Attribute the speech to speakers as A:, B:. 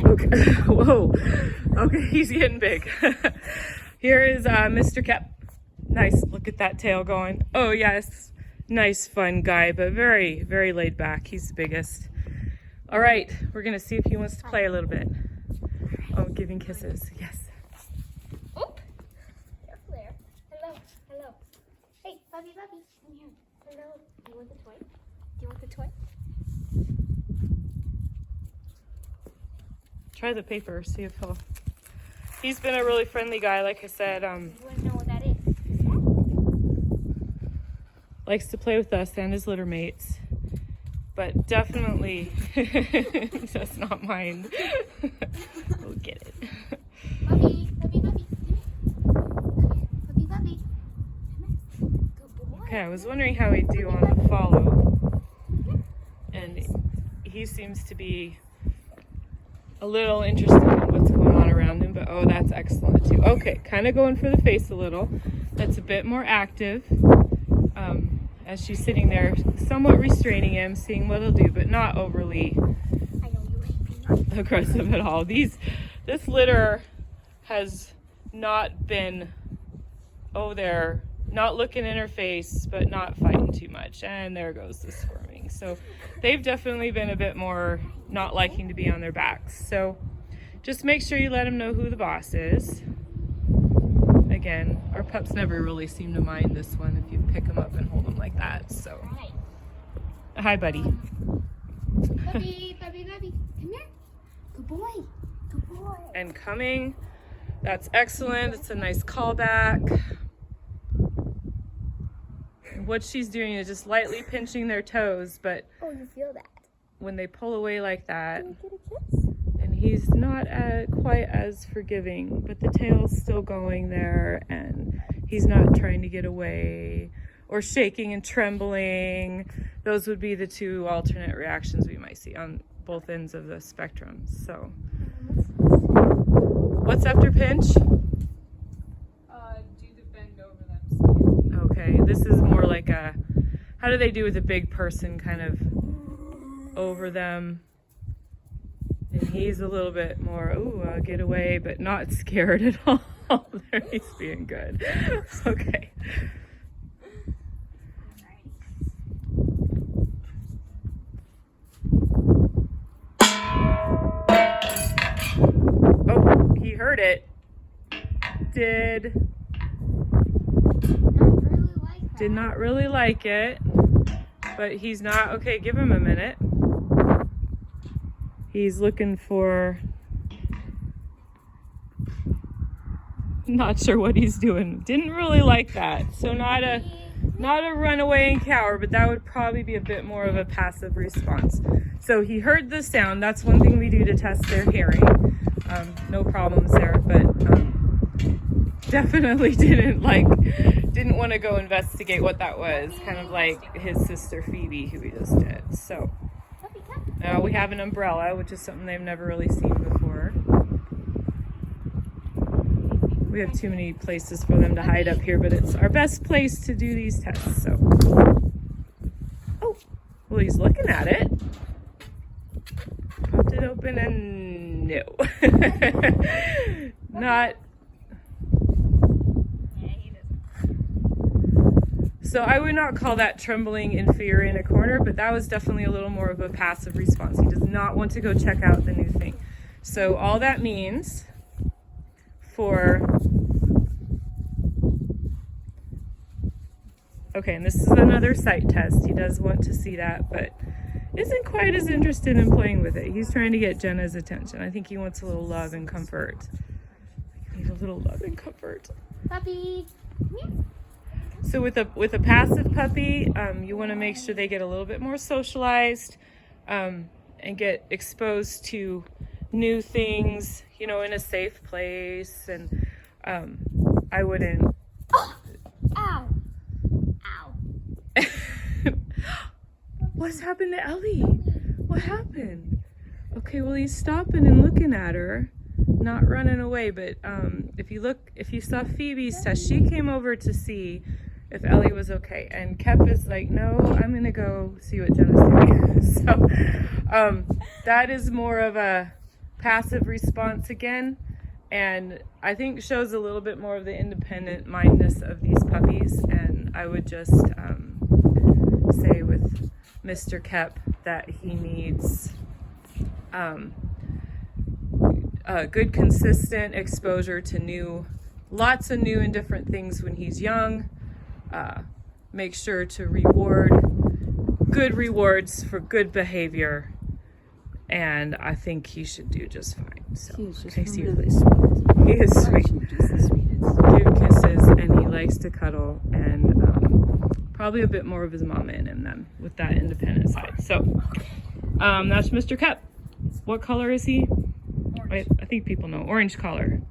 A: Okay. Whoa. Okay, he's getting big. Here is Mr. Kep. Nice. Look at that tail going. Oh, yes. Nice, fun guy, but very, very laid back. He's the biggest. All right. We're going to see if he wants to play a little bit. Oh, giving kisses. Yes.
B: Oop. Careful there. Hello. Hello. Hey, Bubby, Bubby. Come here. Hello. Do you want the toy? Do you want the toy?
A: Try the paper. See if he'll... He's been a really friendly guy, like I said.
B: You want to know what that is?
A: Likes to play with us and his litter mates, but definitely does not mind. We'll get it.
B: Bubby, Bubby, Bubby. Bubby, Bubby. Good boy.
A: Okay, I was wondering how he'd do on the follow, and he seems to be a little interested in what's going on around him, but oh, that's excellent too. Okay, kind of going for the face a little. That's a bit more active. As she's sitting there, somewhat restraining him, seeing what he'll do, but not overly aggressive at all. This litter has not been, they're not looking in her face, but not fighting too much. And there goes the squirming. So they've definitely been a bit more not liking to be on their backs. So just make sure you let them know who the boss is. Again, our pups never really seem to mind this one if you pick them up and hold them like that. So, hi, buddy.
B: Bubby, Bubby, Bubby. Come here. Good boy. Good boy.
A: And coming. That's excellent. It's a nice callback. What she's doing is just lightly pinching their toes, but
B: Oh, you feel that?
A: when they pull away like that,
B: Can you get a kiss?
A: and he's not quite as forgiving, but the tail's still going there, and he's not trying to get away or shaking and trembling. Those would be the two alternate reactions we might see on both ends of the spectrum. So, what's after pinch?
C: Do the bend over them.
A: Okay, this is more like a, how do they do with a big person kind of over them? And he's a little bit more, get away, but not scared at all. There, he's being good. Okay. Oh, he heard it. Did not really like it, but he's not, okay, give him a minute. He's looking for, not sure what he's doing. Didn't really like that. So not a runaway and cower, but that would probably be a bit more of a passive response. So he heard the sound. That's one thing we do to test their hearing. No problems there, but definitely didn't want to go investigate what that was. Kind of like his sister Phoebe, who we just did. So now we have an umbrella, which is something they've never really seen before. We have too many places for them to hide up here, but it's our best place to do these tests. So, oh, well, he's looking at it. Popped it open and no, not. So I would not call that trembling in fear in a corner, but that was definitely a little more of a passive response. He does not want to go check out the new thing. So all that means okay, and this is another sight test. He does want to see that, but isn't quite as interested in playing with it. He's trying to get Jenna's attention. I think he wants a little love and comfort. I need a little love and comfort.
B: Puppy.
A: So with a passive puppy, you want to make sure they get a little bit more socialized and get exposed to new things, in a safe place. And I wouldn't.
B: Oh! Ow! Ow!
A: What's happened to Ellie? What happened? Okay, well, he's stopping and looking at her, not running away. But if you saw Phoebe's test, she came over to see if Ellie was okay, and Kep is like, no, I'm gonna go see what Jenna's doing. So that is more of a passive response again, and I think shows a little bit more of the independent mindedness of these puppies. And I would just say with Mr. Kep that he needs good consistent exposure to lots of new and different things when he's young. Make sure to reward good rewards for good behavior, and I think he should do just fine. So,
D: He is just
A: Casey,
D: really sweet.
A: he is sweet.
D: Just the sweetest.
A: Give kisses, and he likes to cuddle, and probably a bit more of his mama in him then with that independent side. So that's Mr. Kep. What color is he? I think people know. Orange collar.